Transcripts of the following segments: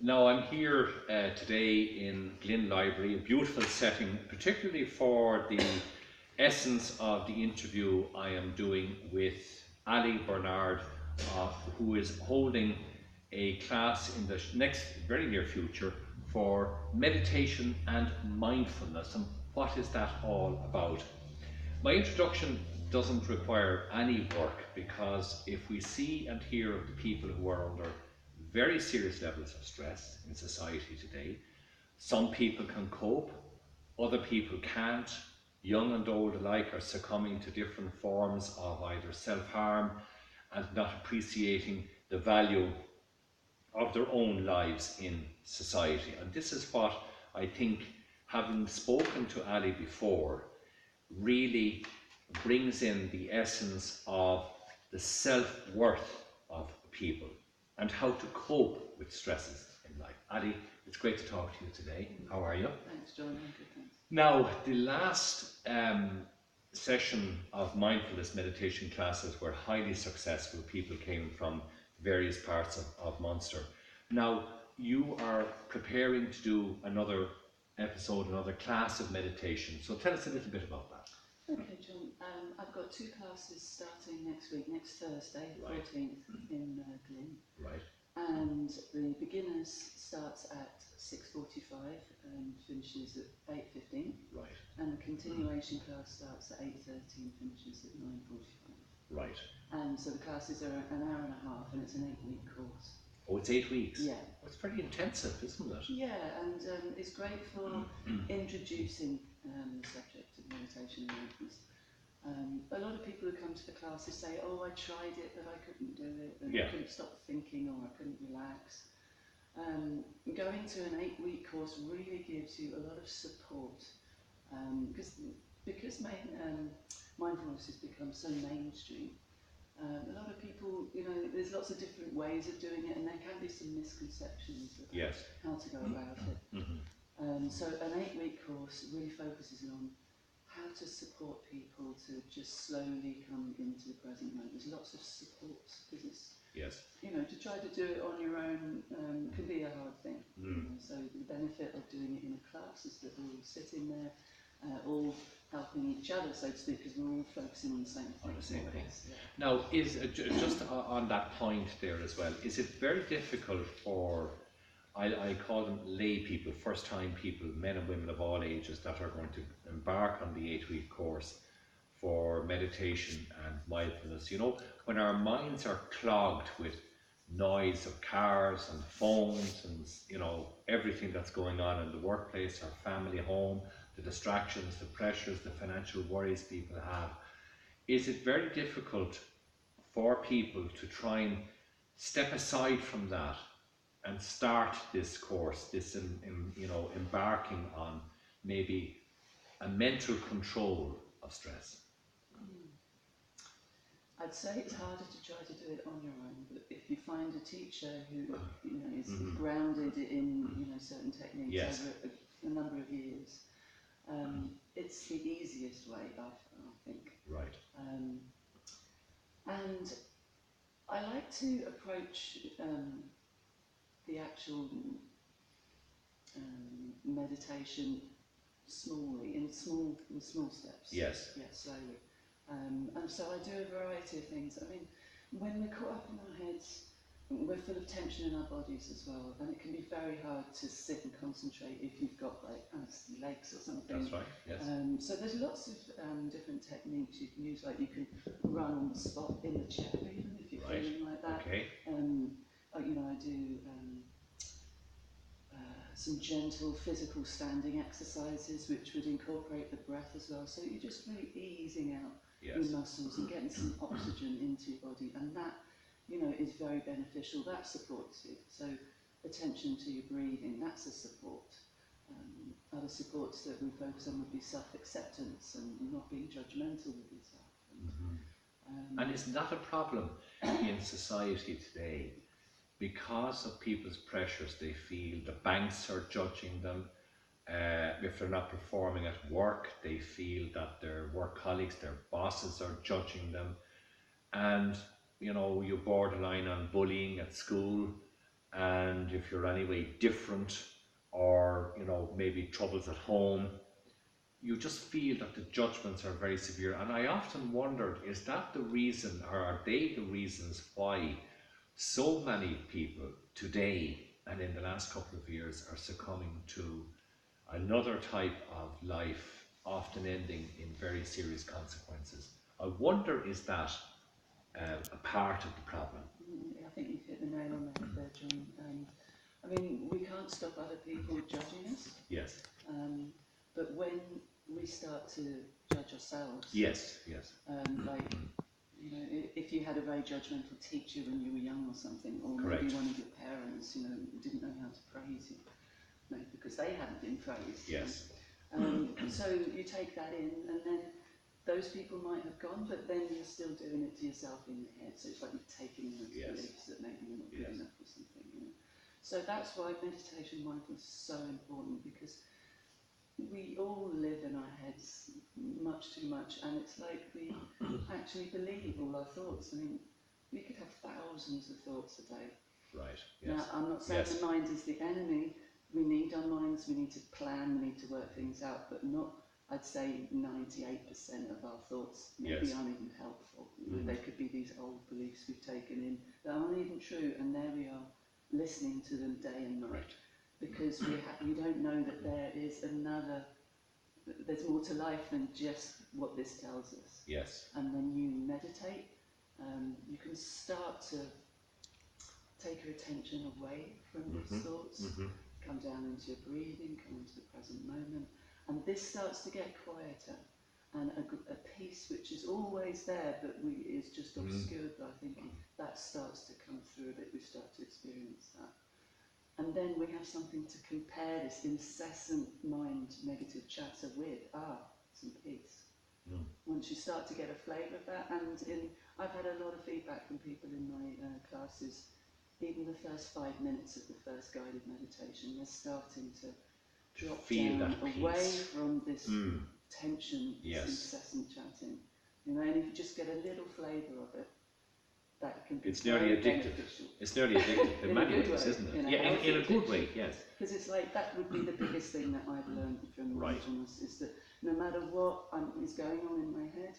Now I'm here today in Glyn Library, a beautiful setting, particularly for the essence of the interview I am doing with Ali Burnard, who is holding a class in the next very near future for meditation and mindfulness. And what is that all about? My introduction doesn't require any work, because if we see and hear of the people who are under very serious levels of stress in society today, some people can cope, other people can't. Young and old alike are succumbing to different forms of either self-harm and not appreciating the value of their own lives in society. And this is what I think, having spoken to Ali before, really brings in the essence of the self-worth of people and how to cope with stresses in life. Ali, it's great to talk to you today. How are you? Thanks, John. I'm good, thanks. Now, the last session of mindfulness meditation classes were highly successful. People came from various parts of Munster. Now, you are preparing to do another episode, another class of meditation. So tell us a little bit about that. Okay, John. I've got two classes starting next week, next Thursday, Right. 14th, in Glyn. Right. And the beginners starts at 6:45 and finishes at 8:15. Right. And the continuation class starts at 8:30 and finishes at 9:45. Right. And so the classes are an hour and a half, and it's an 8-week course. Oh, it's 8 weeks. Yeah. It's very intensive, isn't it? Yeah, and it's great for introducing the subject of meditation and mindfulness. A lot of people who come to the classes say, "Oh, I tried it, but I couldn't do it, and Yeah. I couldn't stop thinking, or I couldn't relax." Going to an 8-week course really gives you a lot of support, because mindfulness has become so mainstream. A lot of people, there's lots of different ways of doing it, and there can be some misconceptions about Yes. how to go about it. So an 8-week course really focuses on how to support people to just slowly come into the present moment. There's lots of support, because it's, Yes. to try to do it on your own can be a hard thing. So the benefit of doing it in a class is that we're all sitting there, all helping each other, so to speak, because we're all focusing on the same thing. On the same thing. Yeah. Now, is just on that point there as well, is it very difficult for, I call them lay people, first time people, men and women of all ages, that are going to embark on the 8-week course for meditation and mindfulness? When our minds are clogged with noise of cars and phones and everything that's going on in the workplace, our family, home, the distractions, the pressures, the financial worries people have, is it very difficult for people to try and step aside from that and start this course, this embarking on maybe a mental control of stress? I'd say it's harder to try to do it on your own, but if you find a teacher who is grounded in certain techniques Yes. over a number of years, it's the easiest way, I think. Right. And I like to approach the actual meditation smallly, in small steps. Yes. Yeah, slowly. And so I do a variety of things. I mean, when we're caught up in our heads, we're full of tension in our bodies as well, and it can be very hard to sit and concentrate if you've got legs or something. That's right. Yes. So there's lots of different techniques you can use, like you can run on the spot in the chair, even if you're Right. feeling like that. Okay. I do some gentle physical standing exercises, which would incorporate the breath as well. So you're just really easing out Yes. your muscles and getting some oxygen into your body, and that, is very beneficial. That supports you. So attention to your breathing, that's a support. Other supports that we focus on would be self-acceptance and not being judgmental with yourself. And isn't that a problem in society today? Because of people's pressures, they feel the banks are judging them. If they're not performing at work, they feel that their work colleagues, their bosses are judging them. And, you borderline on bullying at school. and if you're anyway different, or you know, maybe troubles at home, you just feel that the judgments are very severe. And I often wondered, is that the reason, or are they the reasons why so many people today and in the last couple of years are succumbing to another type of life, often ending in very serious consequences? I wonder, is that a part of the problem? I think you've hit the nail on the head there, John. I mean, we can't stop other people judging us, Yes. but when we start to judge ourselves, Yes, yes. like, you know, if you had a very judgmental teacher when you were young or something, or Correct. maybe one of your parents, you know, didn't know how to praise you, maybe because they hadn't been praised. Yes. So you take that in, and then those people might have gone, but then you're still doing it to yourself in your head. So it's like you're taking those Yes. beliefs that maybe you're not good Yes. enough or something. You know? So that's why meditation mindfulness is so important, because we all live in our heads much too much, and it's like we actually believe all our thoughts. I mean, we could have thousands of thoughts a day. Right. Now, Yes. I'm not saying Yes. the mind is the enemy. We need our minds, we need to plan, we need to work things out, but not, I'd say 98% of our thoughts maybe Yes. aren't even helpful. You know, they could be these old beliefs we've taken in that aren't even true, and there we are, listening to them day and night. Right. Because we don't know that there's more to life than just what this tells us. Yes. And when you meditate, you can start to take your attention away from these thoughts, come down into your breathing, come into the present moment, and this starts to get quieter, and a peace which is always there but is just obscured by thinking, that starts to come through a bit. We start to experience that. And then we have something to compare this incessant mind negative chatter with. Some peace. Once you start to get a flavour of that, and I've had a lot of feedback from people in my classes, even the first 5 minutes of the first guided meditation, they're starting to drop Feel down that away peace. from this tension, Yes. this incessant chatting. You know, and if you just get a little flavour of it, that can be It's nearly very addictive. beneficial. It's nearly addictive in In a many good ways, way, isn't it? in a Yeah, in healthy a good way, addiction. yes. Because it's like, that would be the biggest thing that I've learned from Right. mindfulness, is that no matter what is going on in my head,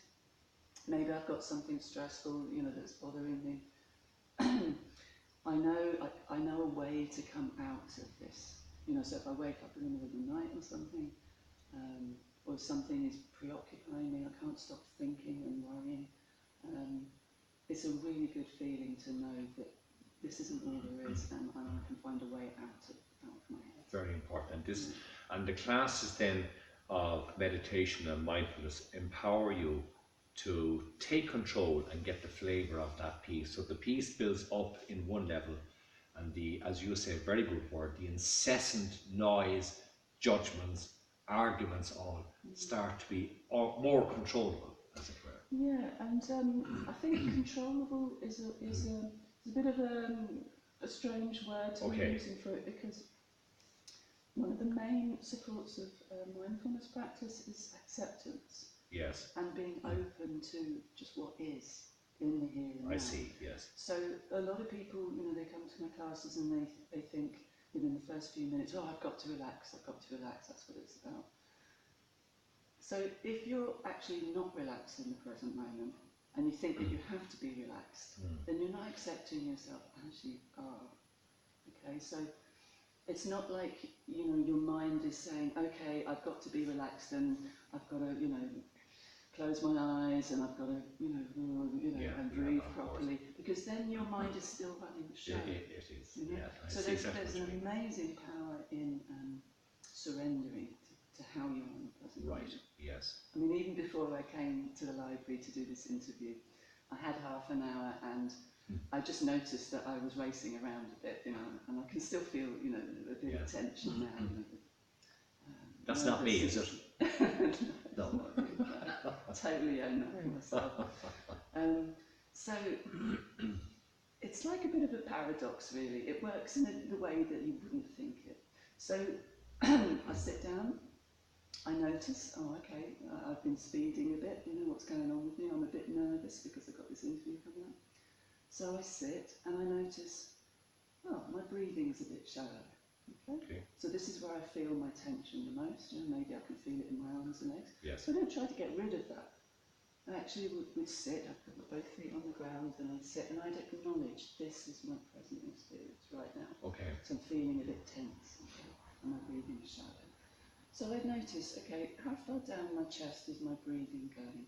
maybe I've got something stressful, you know, that's bothering me, I know a way to come out of this. You know, so if I wake up in the middle of the night or something, or something is preoccupying me, I can't stop thinking and worrying, it's a really good feeling to know that this isn't all there is, and I can find a way out of my head. Very important. And the classes then of meditation and mindfulness empower you to take control and get the flavour of that peace. So the peace builds up in one level, and the, as you say, very good word, the incessant noise, judgments, arguments all start to be more controllable, as it were. Yeah, and I think controllable is a bit of a strange word to be using for it, because one of the main supports of mindfulness practice is acceptance. Yes. And being open to just what is in the here and now. I see, yes. So a lot of people, you know, they come to my classes and they think within the first few minutes, I've got to relax, that's what it's about. So if you're actually not relaxed in the present moment, and you think that you have to be relaxed, then you're not accepting yourself as you are. Okay, so it's not like, you know, your mind is saying, okay, I've got to be relaxed and I've got to, you know, close my eyes and I've got to, and breathe properly, because then your mind is still running the show. It is. You know? Yeah, so there's an amazing power in surrendering to how you are in the present moment. Yes. I mean, even before I came to the library to do this interview, I had half an hour, and I just noticed that I was racing around a bit, you know, and I can still feel, you know, a bit of tension now. You know, that's not me, is it? No. Totally own that for myself. So it's like a bit of a paradox, really. It works in the way that you wouldn't think it. So I sit down, I notice, okay, I've been speeding a bit, you know, what's going on with me? I'm a bit nervous because I've got this interview coming up. So I sit and I notice, oh, my breathing's a bit shallow. Okay? So this is where I feel my tension the most. Maybe I can feel it in my arms and legs. Yes. So I don't try to get rid of that. I actually would sit, I'd put both feet on the ground and I'd sit and I'd acknowledge this is my present experience right now. Okay. So I'm feeling a bit tense, okay, and my breathing is shallow. So I'd notice, okay, how far down my chest is my breathing going?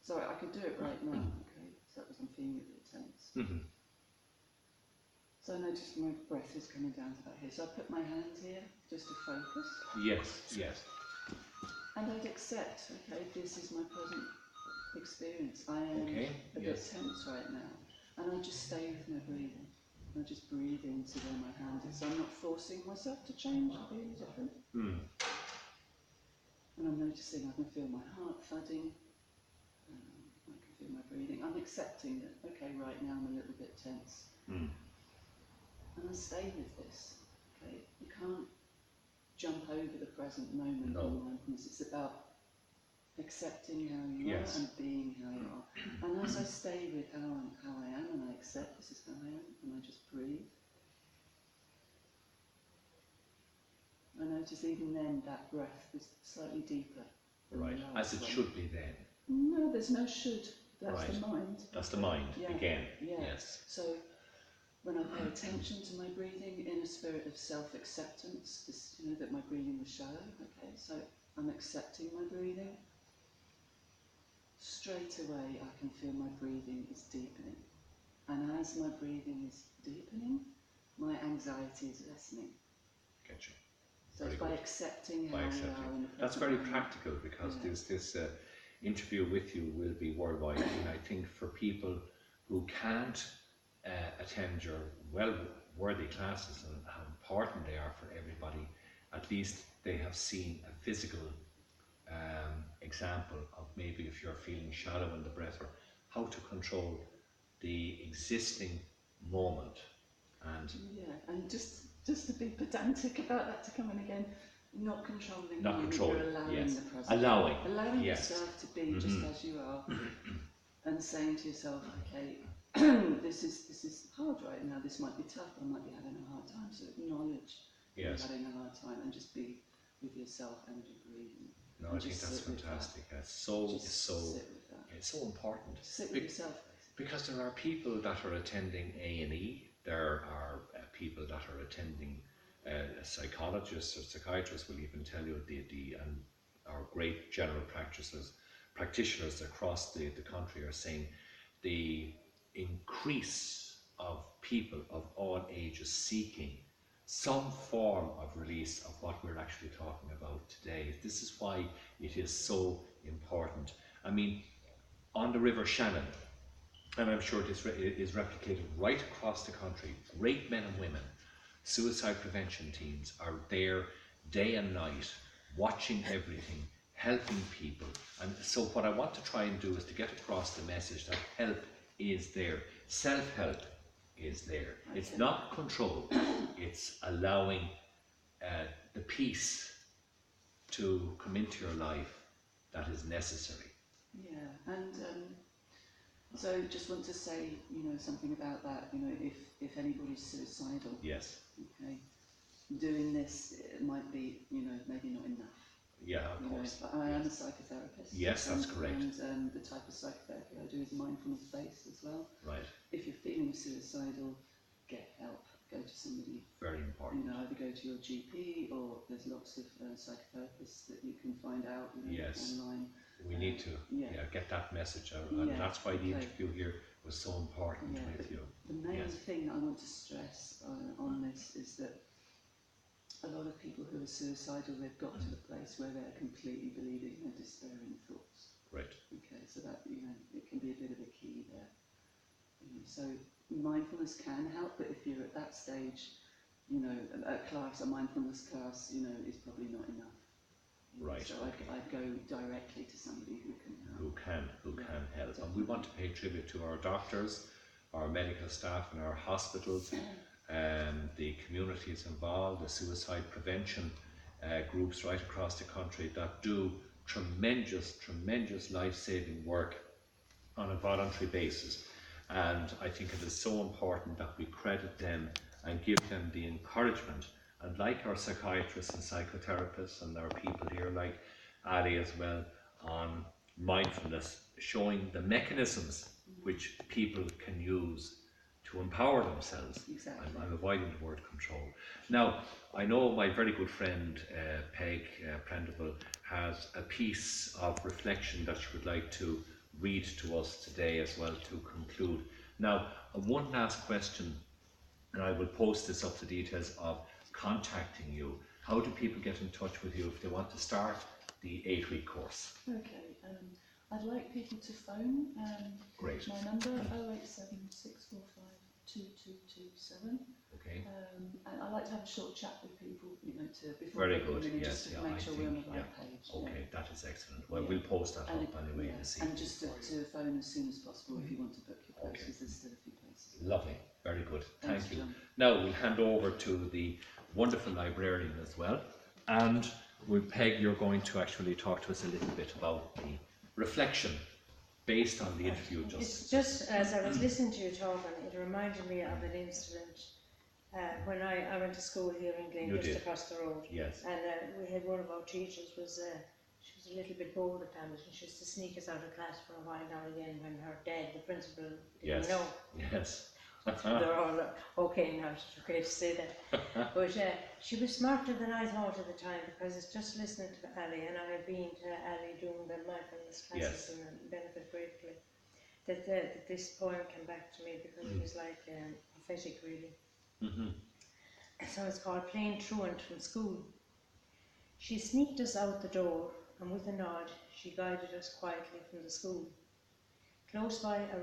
So I could do it right now, okay, so that was I'm feeling a bit tense. Mm-hmm. So I noticed my breath is coming down to about here. So I put my hand here just to focus. Yes, yes. And I'd accept, okay, this is my present experience. I am a bit tense right now. And I just stay with my breathing. I just breathe into where my hand is. So I'm not forcing myself to change and be any different. Mm. And I'm noticing I can feel my heart thudding. I can feel my breathing. I'm accepting that, okay, right now I'm a little bit tense. Mm. And I stay with this. Okay, you can't jump over the present moment in mindfulness. It's about accepting how you are and being how you are. And as I stay with how I am and I accept this is how I am and I just breathe, I notice even then that breath is slightly deeper. Right, as it should be then. No, there's no should. That's the mind. That's the mind, again. Yeah. Yes. So when I pay attention to my breathing in a spirit of self-acceptance, this, that my breathing was shallow, okay, so I'm accepting my breathing. Straight away I can feel my breathing is deepening. And as my breathing is deepening, my anxiety is lessening. Get you. So it's by accepting how we are in the present. That's very practical because this interview with you will be worldwide. And I think for people who can't attend your well-worthy classes and how important they are for everybody, at least they have seen a physical example of maybe if you're feeling shallow in the breath or how to control the existing moment. And just to be pedantic about that to come in again, not controlling, not controlling, you're allowing the present. Allowing yourself to be just as you are, and saying to yourself, okay, this is hard right now, this might be tough, I might be having a hard time, so acknowledge you're having a hard time and just be with yourself and your breathing. No, I think that's fantastic. That's so important. Sit with yourself. Because there are people that are attending A&E, there are people that are attending psychologists or psychiatrists will even tell you and our great general practitioners across the country are saying the increase of people of all ages seeking some form of release of what we're actually talking about today. This is why it is so important. I mean, on the River Shannon, and I'm sure this is replicated right across the country, great men and women, suicide prevention teams are there day and night, watching everything, helping people. And so what I want to try and do is to get across the message that help is there, self-help is there. Okay. It's not control, it's allowing the peace to come into your life that is necessary. Yeah, and so just want to say, something about that, if anybody's suicidal. Yes. Okay, doing this, it might be, maybe not enough. Yeah, of course. But I am a psychotherapist. Yes, that's correct. And the type of psychotherapy I do is mindfulness based as well. Right. If you're feeling suicidal, get help. Go to somebody. Very important. Either go to your GP or there's lots of psychotherapists that you can find out online. We need to get that message out, and that's why the interview here was so important with you. The main thing I want to stress on this is that a lot of people who are suicidal, they've got to the place where they're completely believing their despairing thoughts. Right. Okay, so that it can be a bit of a key there. So mindfulness can help, but if you're at that stage, a mindfulness class, is probably not enough. Right. So I'd go directly to somebody who can help. Who can help. And we want to pay tribute to our doctors, our medical staff in our hospitals, the communities involved, the suicide prevention groups right across the country that do tremendous life-saving work on a voluntary basis. And I think it is so important that we credit them and give them the encouragement. And like our psychiatrists and psychotherapists and our people here like Ali as well on mindfulness, showing the mechanisms which people can use to empower themselves. Exactly. I'm avoiding the word control. Now, I know my very good friend Peg Prendergast has a piece of reflection that she would like to read to us today as well to conclude. Now, one last question, and I will post this up, the details of contacting you. How do people get in touch with you if they want to start the 8-week course? Okay, I'd like people to phone. Great. My number 087 645 2227. Okay. And I like to have a short chat with people, before Very booking good. them in, Yes. just to make sure we're on the right page. Okay, that is excellent. Well, Yeah. we'll post that And up anyway this evening. and just to phone as soon as possible if you want to book your place, because there's still a few places. Lovely. Very good. Thanks, Thank you. John. Now we'll hand over to the wonderful librarian as well, and with Peg, you're going to actually talk to us a little bit about the reflection based on the interview. It's just as I was listening to you talking, it reminded me of an incident when I went to school here in Glyn, just across the road. Yes. And we had one of our teachers she was a little bit bold about it, and she used to sneak us out of class for a while now and again when her dad, the principal, didn't know. Yes. They're all okay now, it's okay to say that. But she was smarter than I thought at the time, because it's just listening to Ali, and I had been to Ali doing the mindfulness classes and benefit greatly, that this poem came back to me, because it was like prophetic really. So it's called Plain Truant from School. She sneaked us out the door, and with a nod she guided us quietly from the school. Close by a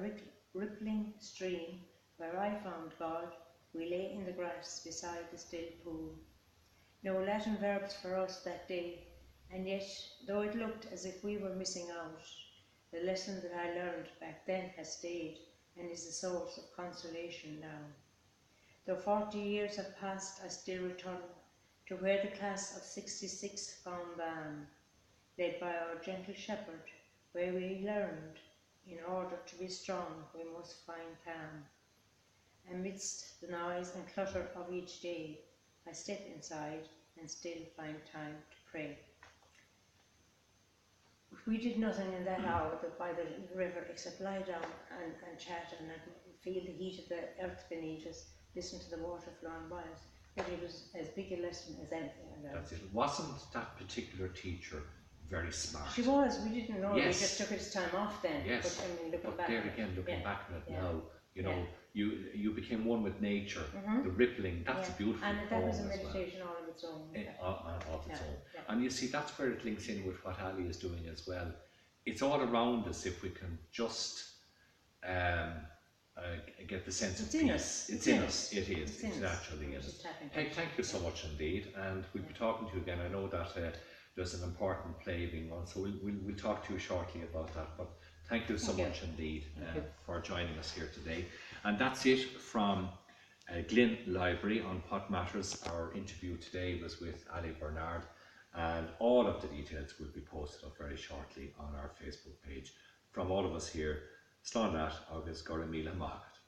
rippling stream, where I found God, we lay in the grass beside the still pool. No Latin verbs for us that day, and yet, though it looked as if we were missing out, the lesson that I learned back then has stayed, and is a source of consolation now. Though 40 years have passed, I still return to where the class of '66 found balm, led by our gentle shepherd, where we learned, in order to be strong, we must find calm. Amidst the noise and clutter of each day, I step inside and still find time to pray. We did nothing in that hour by the river except lie down and chat and feel the heat of the earth beneath us, listen to the water flowing by us. But it was as big a lesson as anything I learned. That's it. Wasn't that particular teacher very smart? She was. We didn't know. Yes. We just took his time off then. Yes. But I mean, looking But back. there again, looking back at it now, you know, Yeah. you became one with nature. The rippling, that's a beautiful And that was a poem as meditation all of its own. of its own. Yeah. And you see, that's where it links in with what Ali is doing as well. It's all around us if we can just get the sense of peace. It's in us. It is. It's naturally in us. Hey, thank you so much indeed. And we'll be talking to you again. I know that there's an important play being on, so we'll talk to you shortly about that. But thank you so much indeed for joining us here today. And that's it from Glyn Library on What Matters. Our interview today was with Ali Burnard, and all of the details will be posted up very shortly on our Facebook page. From all of us here, Slán leat agus go raibh míle maith.